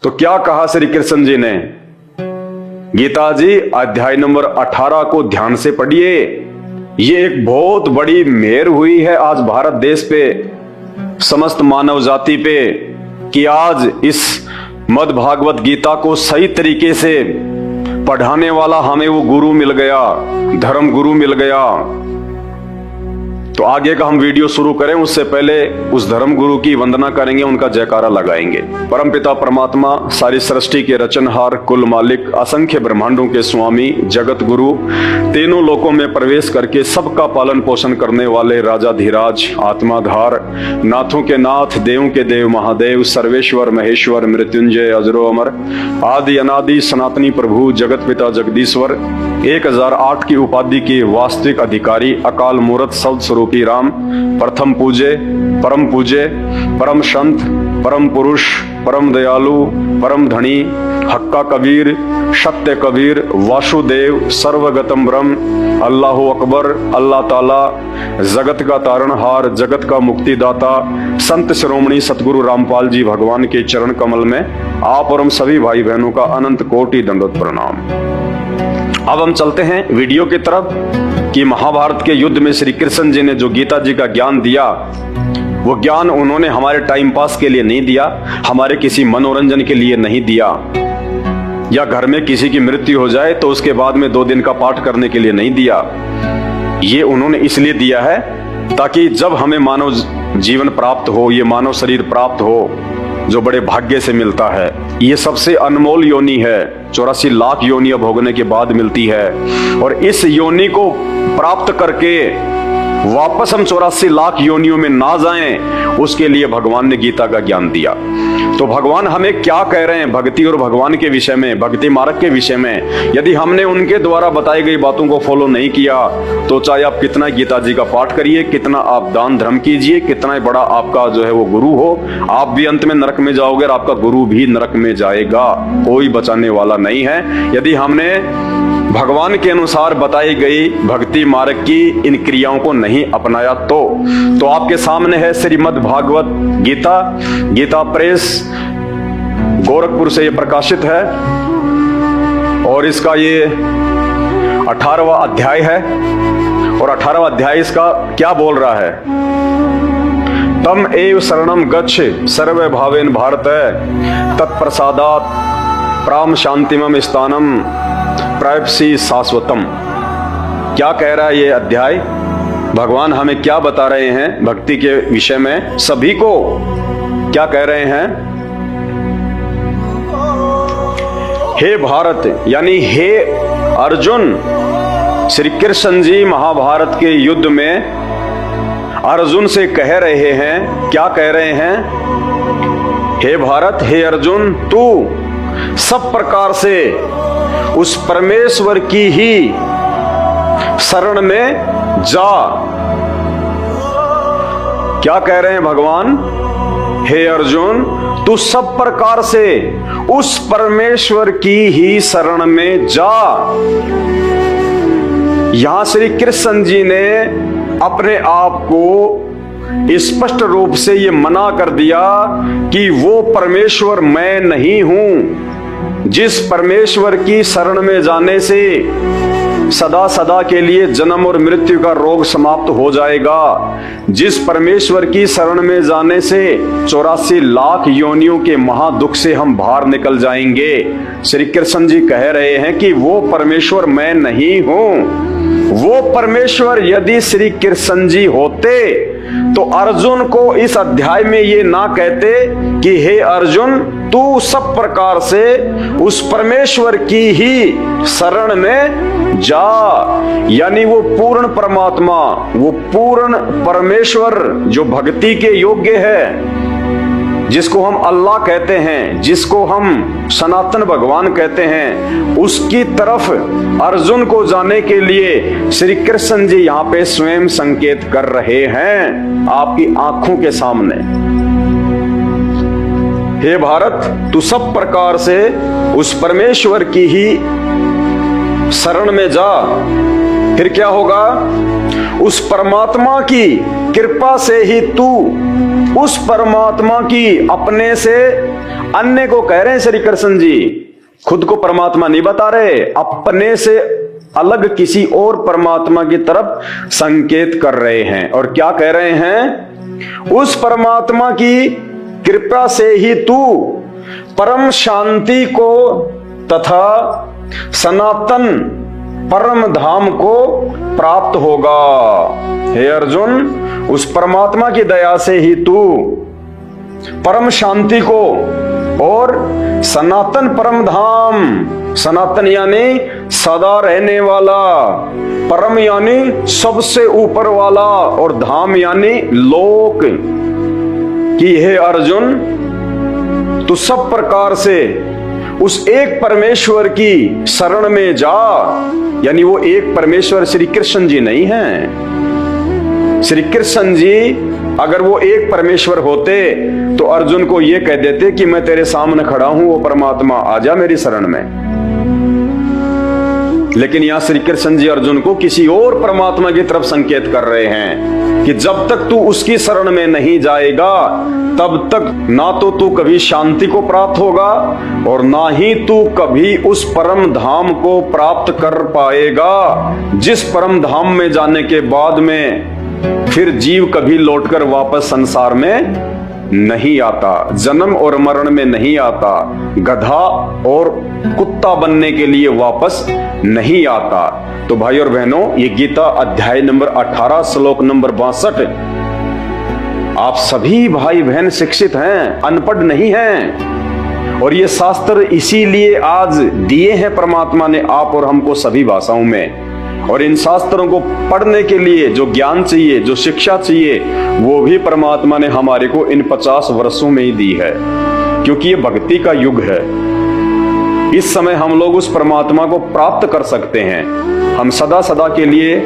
तो क्या कहा श्री कृष्ण जी ने? गीता जी अध्याय नंबर 18 को ध्यान से पढ़िए। ये एक बहुत बड़ी मेहर हुई है आज भारत देश पे, समस्त मानव जाति पे, कि आज इस मद् भागवत गीता को सही तरीके से पढ़ाने वाला हमें वो गुरु मिल गया, धर्म गुरु मिल गया। तो आगे का हम वीडियो शुरू करें उससे पहले उस धर्म गुरु की वंदना करेंगे, उनका जयकारा लगाएंगे। परमपिता परमात्मा, सारी सृष्टि के रचनहार, कुल मालिक, असंख्य ब्रह्मांडों के स्वामी, जगत गुरु, तीनों लोकों में प्रवेश करके सबका पालन पोषण करने वाले राजा धीराज, आत्माधार, नाथों के नाथ, देवों के देव महादेव, सर्वेश्वर महेश्वर, मृत्युंजय, अजरो अमर, आदि अनादि सनातनी प्रभु, जगत पिता जगदीश्वर, 1008 की उपाधि के वास्तविक अधिकारी, अकाल मूर्त सौद स्वरूपी राम, प्रथम पूजे, परम संत, परम पुरुष, परम दयालु, परम धनी, हक्का कबीर, सत्य कबीर, वासुदेव, सर्वगतम ब्रह्म, अल्लाह अकबर, अल्लाह ताला, जगत का तारणहार, जगत का मुक्तिदाता, संत शिरोमणि सतगुरु रामपाल जी भगवान के चरण कमल में आप और हम सभी भाई बहनों का अनंत कोटि दंडवत प्रणाम। अब हम चलते हैं वीडियो की तरफ कि महाभारत के युद्ध में श्री कृष्ण जी ने जो गीता जी का ज्ञान दिया, वो ज्ञान उन्होंने हमारे टाइम पास के लिए नहीं दिया, हमारे किसी मनोरंजन के लिए नहीं दिया, या घर में किसी की मृत्यु हो जाए तो उसके बाद में 2 दिन का पाठ करने के लिए नहीं दिया। ये उन्होंने इसलिए दिया है ताकि जब हमें मानव जीवन प्राप्त हो, ये मानव शरीर प्राप्त हो जो बड़े भाग्य से मिलता है, ये सबसे अनमोल योनि है, 84 लाख योनियां भोगने के बाद मिलती है, और इस योनि को प्राप्त करके वापस हम 84 लाख योनियों में ना जाएं, उसके लिए भगवान ने गीता का ज्ञान दिया। तो भगवान हमें क्या कह रहे हैं भक्ति और भगवान के विषय में, भक्ति मार्ग के विषय में? यदि हमने उनके द्वारा बताई गई बातों को फॉलो नहीं किया तो चाहे आप कितना गीता जी का पाठ करिए, कितना आप दान धर्म कीजिए, कितना बड़ा आपका जो है वो गुरु हो, आप भी अंत में नरक में जाओगे और आपका गुरु भी नरक में जाएगा, कोई बचाने वाला नहीं है। यदि हमने भगवान के अनुसार बताई गई भक्ति मार्ग की इन क्रियाओं को नहीं अपनाया तो आपके सामने है श्रीमद् भागवत गीता, गीता प्रेस गोरखपुर से ये प्रकाशित है, और इसका ये 18वां अध्याय है, और 18वां अध्याय इसका क्या बोल रहा है? तम एव शरणम गच्छ सर्वे भावेन भारत तत्प्रसादात् प्राम शांतिमम स्थानम प्राप्सी शाश्वतम। क्या कह रहा है ये अध्याय? भगवान हमें क्या बता रहे हैं भक्ति के विषय में? सभी को क्या कह रहे हैं? हे भारत, यानी हे अर्जुन, श्री कृष्ण जी महाभारत के युद्ध में अर्जुन से कह रहे हैं, क्या कह रहे हैं? हे भारत, हे अर्जुन, तू सब प्रकार से उस परमेश्वर की ही शरण में जा। क्या कह रहे हैं भगवान? हे अर्जुन, तू सब प्रकार से उस परमेश्वर की ही शरण में जा। यहां श्री कृष्ण जी ने अपने आप को स्पष्ट रूप से ये मना कर दिया कि वो परमेश्वर मैं नहीं हूं, जिस परमेश्वर की शरण में जाने से सदा सदा के लिए जन्म और मृत्यु का रोग समाप्त हो जाएगा, जिस परमेश्वर की शरण में जाने से 84 लाख योनियों के महादुख से हम बाहर निकल जाएंगे। श्री कृष्ण जी कह रहे हैं कि वो परमेश्वर मैं नहीं हूं। वो परमेश्वर यदि श्री कृष्ण जी होते तो अर्जुन को इस अध्याय में ये ना कहते कि हे अर्जुन, तू सब प्रकार से उस परमेश्वर की ही शरण में जा। यानी वो पूर्ण परमात्मा, वो पूर्ण परमेश्वर जो भक्ति के योग्य है, जिसको हम अल्लाह कहते हैं, जिसको हम सनातन भगवान कहते हैं, उसकी तरफ अर्जुन को जाने के लिए श्री कृष्ण जी यहाँ पे स्वयं संकेत कर रहे हैं आपकी आंखों के सामने। हे भारत, तू सब प्रकार से उस परमेश्वर की ही शरण में जा। फिर क्या होगा? उस परमात्मा की कृपा से ही तू उस परमात्मा की अपने से अन्य को कह रहे हैं श्री कृष्ण जी, खुद को परमात्मा नहीं बता रहे, अपने से अलग किसी और परमात्मा की तरफ संकेत कर रहे हैं। और क्या कह रहे हैं? उस परमात्मा की कृपा से ही तू परम शांति को तथा सनातन परम धाम को प्राप्त होगा। हे अर्जुन, उस परमात्मा की दया से ही तू परम शांति को और सनातन परम धाम, सनातन यानी सदा रहने वाला, परम यानी सबसे ऊपर वाला, और धाम यानी लोक कि हे अर्जुन, तू सब प्रकार से उस एक परमेश्वर की शरण में जा। यानी वो एक परमेश्वर श्री कृष्ण जी नहीं हैं। श्री कृष्ण जी अगर वो एक परमेश्वर होते तो अर्जुन को ये कह देते कि मैं तेरे सामने खड़ा हूं, वो परमात्मा आ जा मेरी शरण में। लेकिन यहां श्री कृष्ण जी अर्जुन को किसी और परमात्मा की तरफ संकेत कर रहे हैं कि जब तक तू उसकी शरण में नहीं जाएगा तब तक ना तो तू कभी शांति को प्राप्त होगा और ना ही तू कभी उस परम धाम को प्राप्त कर पाएगा, जिस परम धाम में जाने के बाद में फिर जीव कभी लौटकर वापस संसार में नहीं आता, जन्म और मरण में नहीं आता, गधा और कुत्ता बनने के लिए वापस नहीं आता। तो भाई और बहनों, ये गीता अध्याय नंबर 18 श्लोक नंबर 62। आप सभी भाई बहन शिक्षित हैं, अनपढ़ नहीं हैं, और ये शास्त्र इसीलिए आज दिए हैं परमात्मा ने आप और हमको सभी भाषाओं में। और इन शास्त्रों को पढ़ने के लिए जो ज्ञान चाहिए, जो शिक्षा चाहिए, वो भी परमात्मा ने हमारे को इन 50 वर्षों में ही दी है, क्योंकि ये भक्ति का युग है। इस समय हम लोग उस परमात्मा को प्राप्त कर सकते हैं। हम सदा सदा के लिए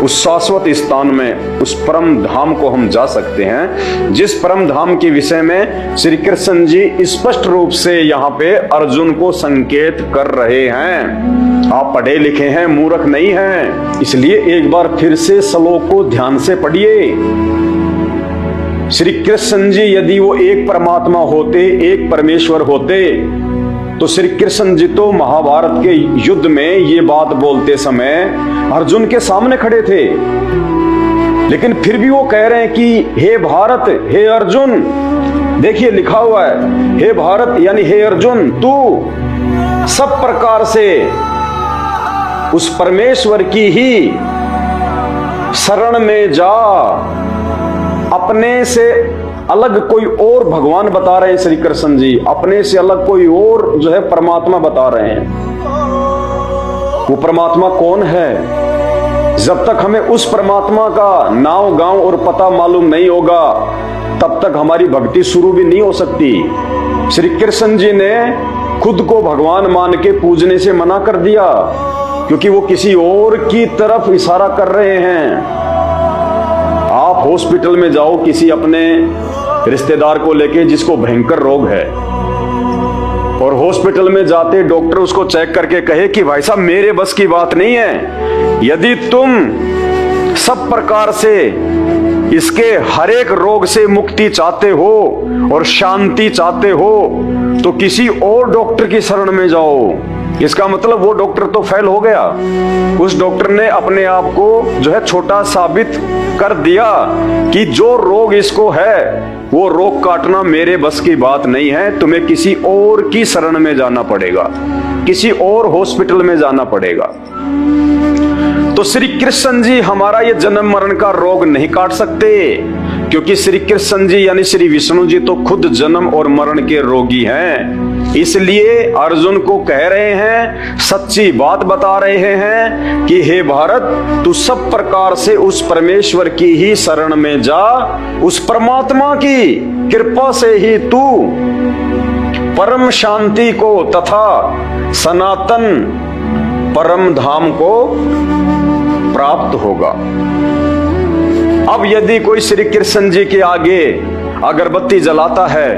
उस शाश्वत स्थान में, उस परम धाम को हम जा सकते हैं, जिस परम धाम के विषय में श्री कृष्ण जी स्पष्ट रूप से यहाँ पे अर्जुन को संकेत कर रहे हैं। आप पढ़े लिखे हैं, मूर्ख नहीं हैं, इसलिए एक बार फिर से श्लोक को ध्यान से पढ़िए। श्री कृष्ण जी यदि वो एक परमात्मा होते, एक परमेश्वर होते, तो श्री कृष्ण जी तो महाभारत के युद्ध में ये बात बोलते समय अर्जुन के सामने खड़े थे, लेकिन फिर भी वो कह रहे हैं कि हे भारत, हे अर्जुन, देखिए लिखा हुआ है हे भारत यानी हे अर्जुन, तू सब प्रकार से उस परमेश्वर की ही शरण में जा। अपने से अलग कोई और भगवान बता रहे हैं श्री कृष्ण जी, अपने से अलग कोई और जो है परमात्मा बता रहे हैं। वो परमात्मा कौन है? जब तक हमें उस परमात्मा का नाम, गांव और पता मालूम नहीं होगा तब तक हमारी भक्ति शुरू भी नहीं हो सकती। श्री कृष्ण जी ने खुद को भगवान मान के पूजने से मना कर दिया, क्योंकि वो किसी और की तरफ इशारा कर रहे हैं। आप हॉस्पिटल में जाओ किसी अपने रिश्तेदार को लेके जिसको भयंकर रोग है, और हॉस्पिटल में जाते डॉक्टर उसको चेक करके कहे कि भाई साहब मेरे बस की बात नहीं है, यदि तुम सब प्रकार से इसके हर एक रोग से मुक्ति चाहते हो और शांति चाहते हो तो किसी और डॉक्टर की शरण में जाओ। इसका मतलब वो डॉक्टर तो फेल हो गया, उस डॉक्टर ने अपने आप को जो है छोटा साबित कर दिया कि जो रोग इसको है वो रोग काटना मेरे बस की बात नहीं है, तुम्हें किसी और की शरण में जाना पड़ेगा, किसी और हॉस्पिटल में जाना पड़ेगा। तो श्री कृष्ण जी हमारा ये जन्म मरण का रोग नहीं काट सकते, क्योंकि श्री कृष्ण जी यानी श्री विष्णु जी तो खुद जन्म और मरण के रोगी हैं। इसलिए अर्जुन को कह रहे हैं, सच्ची बात बता रहे हैं कि हे भारत, तू सब प्रकार से उस परमेश्वर की ही शरण में जा, उस परमात्मा की कृपा से ही तू परम शांति को तथा सनातन परम धाम को प्राप्त होगा। अब यदि कोई श्री कृष्ण जी के आगे अगरबत्ती जलाता है,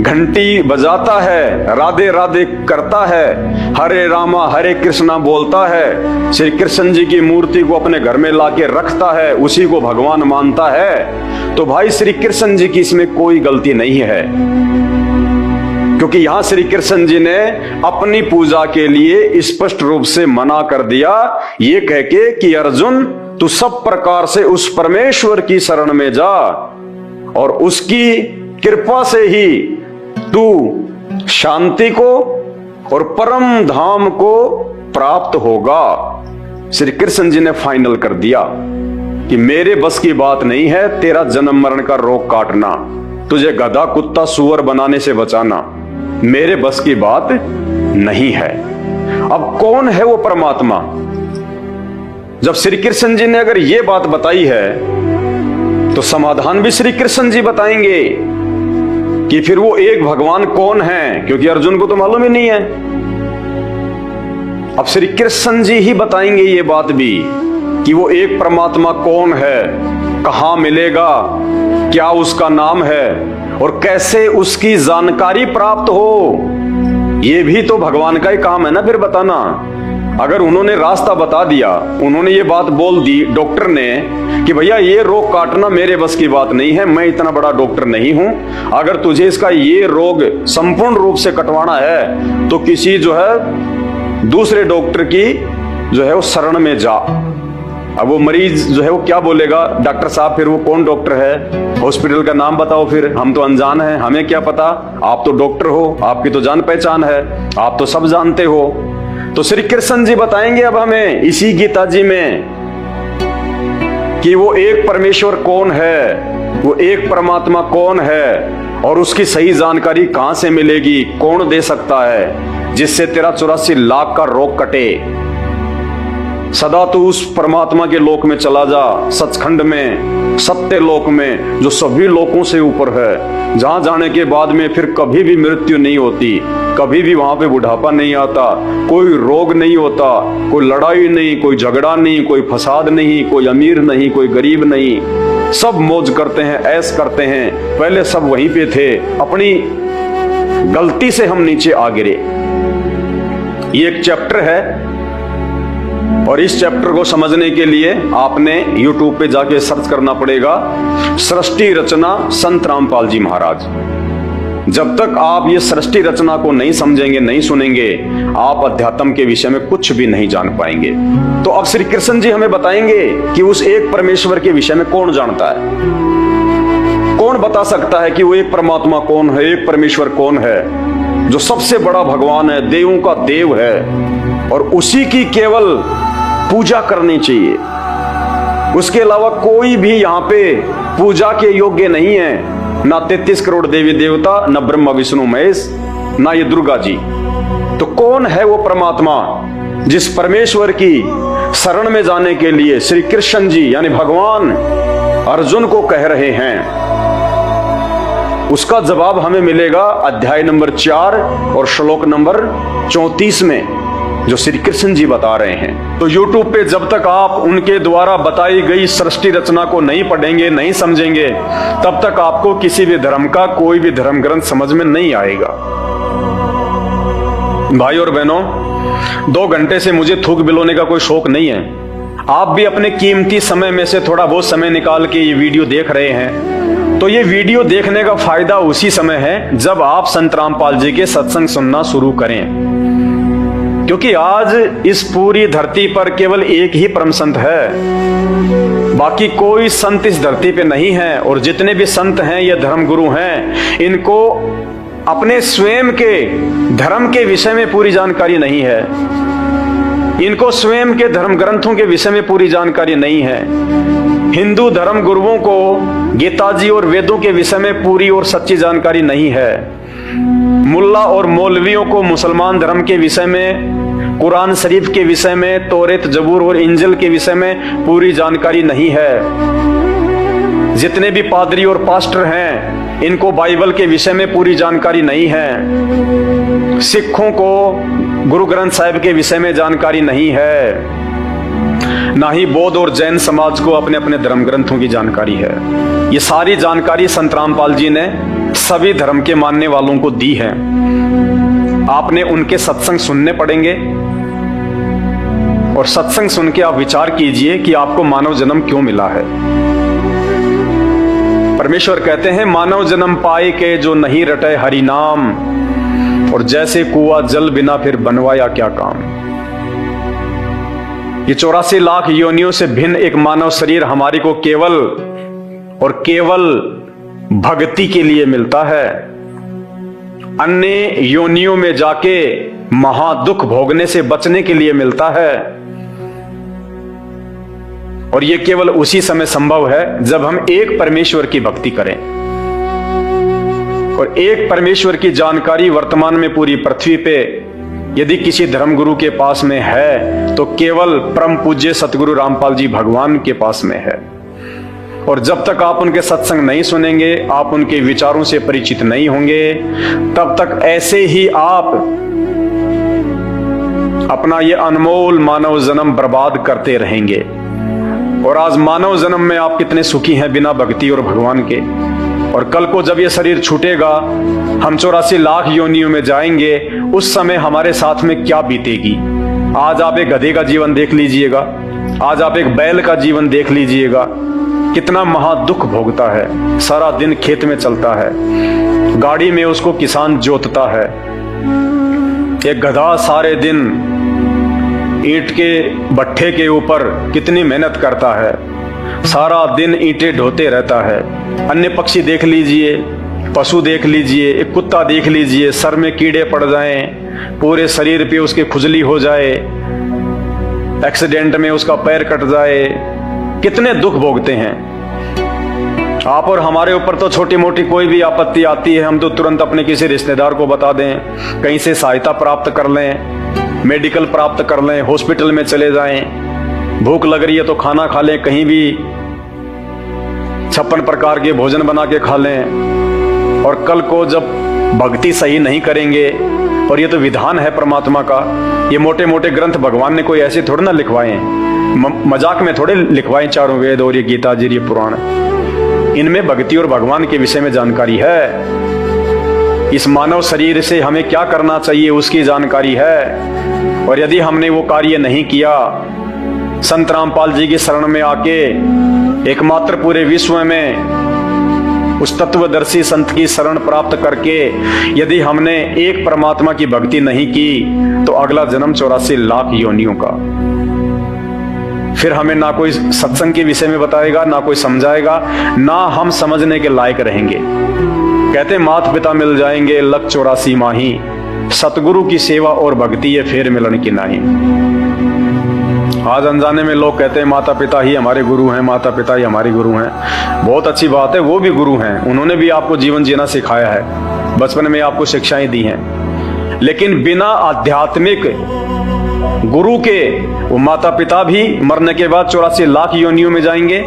घंटी बजाता है, राधे राधे करता है, हरे रामा हरे कृष्णा बोलता है, श्री कृष्ण जी की मूर्ति को अपने घर में लाके रखता है, उसी को भगवान मानता है, तो भाई श्री कृष्ण जी की इसमें कोई गलती नहीं है। क्योंकि यहां श्री कृष्ण जी ने अपनी पूजा के लिए स्पष्ट रूप से मना कर दिया, ये कह के कि अर्जुन तू सब प्रकार से उस परमेश्वर की शरण में जा और उसकी कृपा से ही तू शांति को और परम धाम को प्राप्त होगा। श्री कृष्ण जी ने फाइनल कर दिया कि मेरे बस की बात नहीं है तेरा जन्म मरण का रोग काटना, तुझे गधा कुत्ता सुअर बनाने से बचाना, मेरे बस की बात नहीं है। अब कौन है वो परमात्मा? जब श्री कृष्ण जी ने अगर ये बात बताई है तो समाधान भी श्री कृष्ण जी बताएंगे कि फिर वो एक भगवान कौन है, क्योंकि अर्जुन को तो मालूम ही नहीं है। अब श्री कृष्ण जी ही बताएंगे ये बात भी कि वो एक परमात्मा कौन है, कहां मिलेगा, क्या उसका नाम है और कैसे उसकी जानकारी प्राप्त हो। ये भी तो भगवान का ही काम है ना फिर बताना। अगर उन्होंने रास्ता बता दिया, उन्होंने ये बात बोल दी डॉक्टर ने कि भैया ये रोग काटना मेरे बस की बात नहीं है, मैं इतना बड़ा डॉक्टर नहीं हूं, अगर तुझे इसका ये रोग संपूर्ण रूप से कटवाना है तो किसी जो है दूसरे डॉक्टर की जो है वो शरण में जा। अब वो मरीज जो है वो क्या बोलेगा, डॉक्टर साहब फिर वो कौन डॉक्टर है, हॉस्पिटल का नाम बताओ, फिर हम तो अनजान हैं, हमें क्या पता, आप तो डॉक्टर हो, आपकी तो जान पहचान है, आप तो सब जानते हो। तो श्री कृष्ण जी बताएंगे अब हमें इसी गीता जी में कि वो एक परमेश्वर कौन है, वो एक परमात्मा कौन है और उसकी सही जानकारी कहां से मिलेगी, कौन दे सकता है जिससे तेरा 84 लाख का रोग कटे। सदा तू उस परमात्मा के लोक में चला जा, सचखंड में, सत्य लोक में, जो सभी लोकों से ऊपर है, जहां जाने के बाद में फिर कभी भी मृत्यु नहीं होती, कभी भी वहां पे बुढ़ापा नहीं आता, कोई रोग नहीं होता, कोई लड़ाई नहीं, कोई झगड़ा नहीं, कोई फसाद नहीं, कोई अमीर नहीं, कोई गरीब नहीं, सब मौज करते हैं, ऐश करते हैं। पहले सब वहीं पे थे, अपनी गलती से हम नीचे आ गिरे। ये एक चैप्टर है और इस चैप्टर को समझने के लिए आपने YouTube पे जाके सर्च करना पड़ेगा, सृष्टि रचना संत रामपाल जी महाराज। जब तक आप ये सृष्टि रचना को नहीं समझेंगे, नहीं सुनेंगे, आप अध्यात्म के विषय में कुछ भी नहीं जान पाएंगे। तो अब श्री कृष्ण जी हमें बताएंगे कि उस एक परमेश्वर के विषय में कौन जानता है, कौन बता सकता है कि वो एक परमात्मा कौन है, एक परमेश्वर कौन है जो सबसे बड़ा भगवान है, देवों का देव है और उसी की केवल पूजा करनी चाहिए। उसके अलावा कोई भी यहाँ पे पूजा के योग्य नहीं है, ना 33 करोड़ देवी देवता, ना ब्रह्मा विष्णु महेश, ना ये दुर्गा जी। तो कौन है वो परमात्मा जिस परमेश्वर की शरण में जाने के लिए श्री कृष्ण जी यानी भगवान अर्जुन को कह रहे हैं? उसका जवाब हमें मिलेगा अध्याय नंबर 4 और श्लोक नंबर 34 में, जो श्री कृष्ण जी बता रहे हैं। तो YouTube पे जब तक आप उनके द्वारा बताई गई सृष्टि रचना को नहीं पढ़ेंगे, नहीं समझेंगे, तब तक आपको किसी भी धर्म का कोई भी धर्म ग्रंथ समझ में नहीं आएगा। भाई और बहनों, 2 घंटे से मुझे थूक बिलोने का कोई शौक नहीं है। आप भी अपने कीमती समय में से थोड़ा बहुत समय निकाल के ये वीडियो देख रहे हैं, तो ये वीडियो देखने का फायदा उसी समय है जब आप संत रामपाल जी के सत्संग सुनना शुरू करें। क्योंकि आज इस पूरी धरती पर केवल एक ही परम संत है, बाकी कोई संत इस धरती पे नहीं है। और जितने भी संत हैं, ये धर्म गुरु हैं, इनको अपने स्वयं के धर्म के विषय में पूरी जानकारी नहीं है, इनको स्वयं के धर्म ग्रंथों के विषय में पूरी जानकारी नहीं है। हिंदू धर्म गुरुओं को गीता जी और वेदों के विषय में पूरी और सच्ची जानकारी नहीं है। मुल्ला और मौलवियों को मुसलमान धर्म के विषय में, कुरान शरीफ के विषय में, तौरेत, जबूर और इंजिल के विषय में पूरी जानकारी नहीं है। जितने भी पादरी और पास्टर हैं, इनको बाइबल के विषय में पूरी जानकारी नहीं है। सिखों को गुरु ग्रंथ साहिब के विषय में जानकारी नहीं है। ना ही बौद्ध और जैन समाज को अपने अपने धर्म ग्रंथों की जानकारी है। ये सारी जानकारी संत रामपाल जी ने सभी धर्म के मानने वालों को दी है। आपने उनके सत्संग सुनने पड़ेंगे, और सत्संग सुन के आप विचार कीजिए कि आपको मानव जन्म क्यों मिला है। परमेश्वर कहते हैं, मानव जन्म पाए के जो नहीं रटे हरि नाम, और जैसे कुआ जल बिना फिर बनवाया क्या काम। ये 84 लाख योनियों से भिन्न एक मानव शरीर हमारी को केवल और केवल भक्ति के लिए मिलता है। अन्य योनियों में जाके महादुख भोगने से बचने के लिए मिलता है, और यह केवल उसी समय संभव है जब हम एक परमेश्वर की भक्ति करें। और एक परमेश्वर की जानकारी वर्तमान में पूरी पृथ्वी पे यदि किसी धर्मगुरु के पास में है तो केवल परम पूज्य सतगुरु रामपाल जी भगवान के पास में है। और जब तक आप उनके सत्संग नहीं सुनेंगे, आप उनके विचारों से परिचित नहीं होंगे, तब तक ऐसे ही आप अपना ये अनमोल मानव जन्म बर्बाद करते रहेंगे। और आज मानव जन्म में आप कितने सुखी हैं बिना भक्ति और भगवान के, और कल को जब ये शरीर छूटेगा, हम 84 लाख योनियों में जाएंगे, उस समय हमारे साथ में क्या बीतेगी। आज आप एक गधे का जीवन देख लीजिएगा, आज आप एक बैल का जीवन देख लीजिएगा, कितना महादुख भोगता है। सारा दिन खेत में चलता है, गाड़ी में उसको किसान जोतता है। एक गधा सारे दिन ईंट के भट्ठे के ऊपर कितनी मेहनत करता है, सारा दिन ईंटें ढोते रहता है। अन्य पक्षी देख लीजिए, पशु देख लीजिए, एक कुत्ता देख लीजिए, सर में कीड़े पड़ जाएं, पूरे शरीर पे उसके खुजली हो जाए, एक्सीडेंट में उसका पैर कट जाए, कितने दुख भोगते हैं। आप और हमारे ऊपर तो छोटी मोटी कोई भी आपत्ति आती है, हम तो तुरंत अपने किसी रिश्तेदार को बता दें, कहीं से सहायता प्राप्त कर लें, मेडिकल प्राप्त कर लें, हॉस्पिटल में चले जाएं। भूख लग रही है तो खाना खा लें, कहीं भी 56 प्रकार के भोजन बना के खा लें। और कल को जब भक्ति सही नहीं करेंगे, और ये तो विधान है परमात्मा का, ये मोटे मोटे ग्रंथ भगवान ने कोई ऐसे थोड़े ना लिखवाए, मजाक में थोड़े लिखवाए। चारों वेद और ये गीता जी, ये पुराण, इनमें भक्ति और भगवान के विषय में जानकारी है। इस मानव शरीर से हमें क्या करना चाहिए उसकी जानकारी है। और यदि हमने वो कार्य नहीं किया, संत रामपाल जी की शरण में आके एकमात्र पूरे विश्व में उस तत्वदर्शी संत की शरण प्राप्त करके यदि हमने एक परमात्मा की भक्ति नहीं की, तो अगला जन्म 84 लाख योनियों का। फिर हमें ना कोई सत्संग के विषय में बताएगा, ना कोई समझाएगा, ना हम समझने के लायक रहेंगे। कहते माता पिता मिल जाएंगे लख 84 माही, सतगुरु की सेवा और भक्ति ये फेर मिलन की नाही। आज अनजाने में लोग कहते हैं माता पिता ही हमारे गुरु हैं, माता पिता ही हमारे गुरु हैं। बहुत अच्छी बात है, वो भी गुरु हैं, उन्होंने भी आपको जीवन जीना सिखाया है, बचपन में आपको शिक्षाएं दी हैं। लेकिन बिना आध्यात्मिक गुरु के वो माता पिता भी मरने के बाद 84 लाख योनियों में जाएंगे,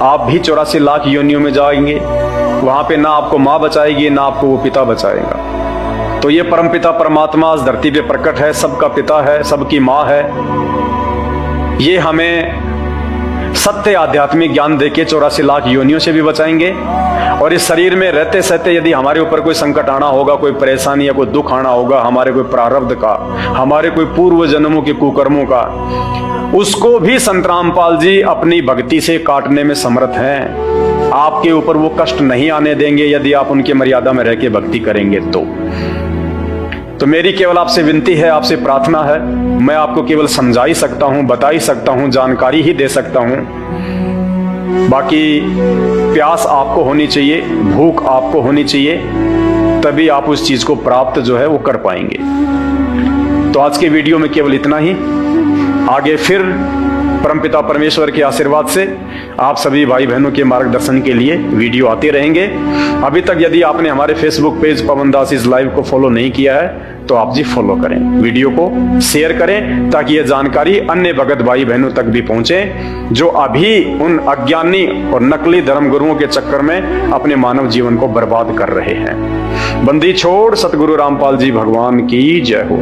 आप भी 84 लाख योनियों में जाएंगे। वहां पे ना आपको माँ बचाएगी, ना आपको वो पिता बचाएगा। तो ये परमपिता परमात्मा इस धरती पे प्रकट है, सबका पिता है, सबकी माँ है। ये हमें सत्य आध्यात्मिक ज्ञान देके 84 लाख योनियों से भी बचाएंगे। और इस शरीर में रहते सहते यदि हमारे ऊपर कोई संकट आना होगा, कोई परेशानी या कोई दुख आना होगा, हमारे कोई प्रारब्ध का, हमारे कोई पूर्व जन्मों के कुकर्मों का, उसको भी संत रामपाल जी अपनी भक्ति से काटने में समर्थ हैं। आपके ऊपर वो कष्ट नहीं आने देंगे यदि आप उनकी मर्यादा में रह के भक्ति करेंगे। तो मेरी केवल आपसे विनती है, आपसे प्रार्थना है, मैं आपको केवल समझा ही सकता हूं, बता ही सकता हूं, जानकारी ही दे सकता हूं। बाकी प्यास आपको होनी चाहिए, भूख आपको होनी चाहिए, तभी आप उस चीज को प्राप्त जो है वो कर पाएंगे। तो आज के वीडियो में केवल इतना ही। आगे फिर परमपिता परमेश्वर के आशीर्वाद से आप सभी भाई बहनों के मार्गदर्शन के लिए वीडियो आते रहेंगे। अभी तक यदि आपने हमारे Facebook page Pawan Das is live को फॉलो नहीं किया है तो आप जी फॉलो करें, वीडियो को शेयर करें, ताकि यह जानकारी अन्य भगत भाई बहनों तक भी पहुंचे जो अभी उन अज्ञानी और नकली धर्मगुरुओं के चक्कर में अपने मानव जीवन को बर्बाद कर रहे हैं। बंदी छोड़ सतगुरु रामपाल जी भगवान की जय हो।